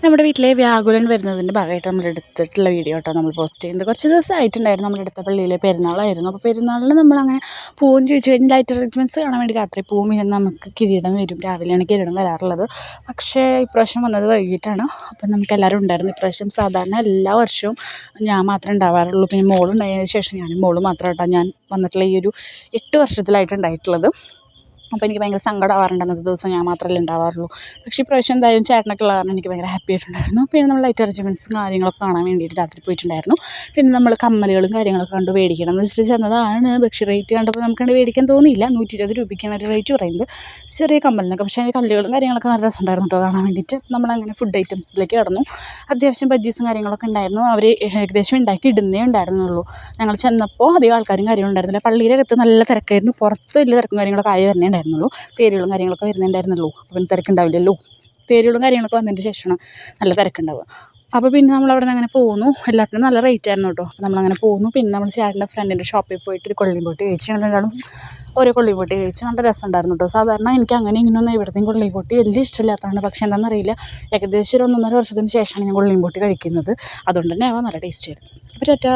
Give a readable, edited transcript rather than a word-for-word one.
നമ്മുടെ വീട്ടിലെ വ്യാകുലൻ വരുന്നതിൻ്റെ ഭാഗമായിട്ട് നമ്മൾ എടുത്തിട്ടുള്ള വീഡിയോ കേട്ടോ നമ്മൾ പോസ്റ്റ് ചെയ്യുന്നത്. കുറച്ച് ദിവസമായിട്ടുണ്ടായിരുന്നു. നമ്മളെടുത്ത പള്ളിയിലെ പെരുന്നാളായിരുന്നു. അപ്പോൾ പെരുന്നാളിന് നമ്മളങ്ങനെ പൂവും ചോദിച്ചു കഴിഞ്ഞാൽ ലൈറ്റ് അറേഞ്ച്മെൻറ്റ്സ് കാണാൻ വേണ്ടി രാത്രി പൂവും. പിന്നെ നമുക്ക് കിരീടം വരും, രാവിലെയാണ് കിരീടം വരാറുള്ളത്. പക്ഷേ ഇപ്രാവശ്യം വന്നത് വൈകിട്ടാണ്. അപ്പം നമുക്ക് എല്ലാവരും ഉണ്ടായിരുന്നു. ഇപ്രാവശ്യം സാധാരണ എല്ലാ വർഷവും ഞാൻ മാത്രമേ ഉണ്ടാവാറുള്ളൂ. പിന്നെ മോളുണ്ടായതിനു ശേഷം ഞാനും മോള് മാത്രം കേട്ടോ ഞാൻ വന്നിട്ടുള്ള ഈ ഒരു 8 വർഷത്തിലായിട്ട് ഉണ്ടായിട്ടുള്ളത്. അപ്പോൾ എനിക്ക് ഭയങ്കര സങ്കടമാവാറുണ്ട്. അന്നത്തെ ദിവസം ഞാൻ മാത്രമല്ലേ ഉണ്ടാവാറുള്ളൂ. പക്ഷേ ഇപ്രാവശ്യം എന്തായാലും ചേട്ടനൊക്കെ ഉള്ള കാരണം എനിക്ക് ഭയങ്കര ഹാപ്പി ആയിട്ടുണ്ടായിരുന്നു. പിന്നെ നമ്മൾ ലൈറ്റ് അറേഞ്ച്മെൻറ്റ്സും കാര്യങ്ങളൊക്കെ കാണാൻ വേണ്ടിയിട്ട് രാത്രി പോയിട്ടുണ്ടായിരുന്നു. പിന്നെ നമ്മൾ കമ്മലുകളും കാര്യങ്ങളൊക്കെ കണ്ട് മേടിക്കണം എന്ന് വെച്ചിട്ട് ചെന്നതാണ്. പക്ഷേ റേറ്റ് കണ്ടപ്പോൾ നമുക്ക് കണ്ട് മേടിക്കാൻ തോന്നിയില്ല. 120 രൂപയ്ക്കാണ് ഒരു റേറ്റ് പറയുന്നത് ചെറിയ കമ്മലിനൊക്കെ. പക്ഷേ അതിൻ്റെ കല്ലുകളും കാര്യങ്ങളൊക്കെ നല്ല രസമുണ്ടായിരുന്നു കേട്ടോ കാണാൻ വേണ്ടിയിട്ട്. നമ്മളങ്ങനെ ഫുഡ് ഐറ്റംസിലേക്ക് കടന്നു. അത്യാവശ്യം ബജ്ജീസും കാര്യങ്ങളൊക്കെ ഉണ്ടായിരുന്നു. അവർ ഏകദേശം ഉണ്ടാക്കി ഇടുന്നേ ഉണ്ടായിരുന്നുള്ളൂ. ഞങ്ങൾ ചെന്നപ്പോൾ അധികം ആൾക്കാരും കാര്യങ്ങളും ഉണ്ടായിരുന്നില്ല. പള്ളിയിലകത്ത് നല്ല തിരക്കായിരുന്നു. പുറത്ത് വലിയ തിരക്കും കാര്യങ്ങളൊക്കെ ആയി വരുന്നേ ഉണ്ടായിരുന്നുള്ളൂ. തേരുകളും കാര്യങ്ങളൊക്കെ വരുന്നുണ്ടായിരുന്നുള്ളൂ. അപ്പം തിരക്കുണ്ടാവില്ലല്ലോ. തേരുകളും കാര്യങ്ങളൊക്കെ വന്നതിന് ശേഷമാണ് നല്ല തിരക്കുണ്ടാവുക. അപ്പോൾ പിന്നെ നമ്മളവിടെ നിന്ന് അങ്ങനെ പോന്നു. എല്ലാത്തിനും നല്ല റേറ്റ് ആയിരുന്നു കേട്ടോ. നമ്മളങ്ങനെ പോന്നു. പിന്നെ നമ്മൾ ചേട്ടൻ്റെ ഫ്രണ്ടിൻ്റെ ഷോപ്പിൽ പോയിട്ട് ഒരു കൊള്ളിയും പൊട്ടി കഴിച്ചു. ഞങ്ങൾ രണ്ടാളും ഓരോ കൊള്ളിയും പൊട്ടി കഴിച്ചു. നല്ല രസമുണ്ടായിരുന്നു കേട്ടോ. സാധാരണ എനിക്ക് അങ്ങനെ ഇങ്ങനെയൊന്നും ഇവിടത്തെയും കൊള്ളിയും പൊട്ടി വലിയ ഇഷ്ടമില്ലാത്തതാണ്. പക്ഷേ എന്താണെന്നറിയില്ല, ഏകദേശം ഒരു 1.5 വർഷത്തിന് ശേഷമാണ് ഞാൻ കൊള്ളിയും പൊട്ടി കഴിക്കുന്നത്. അതുകൊണ്ട് തന്നെ ആവാം നല്ല ടേസ്റ്റ് ആയിരുന്നു. അപ്പോൾ ടാറ്റാ.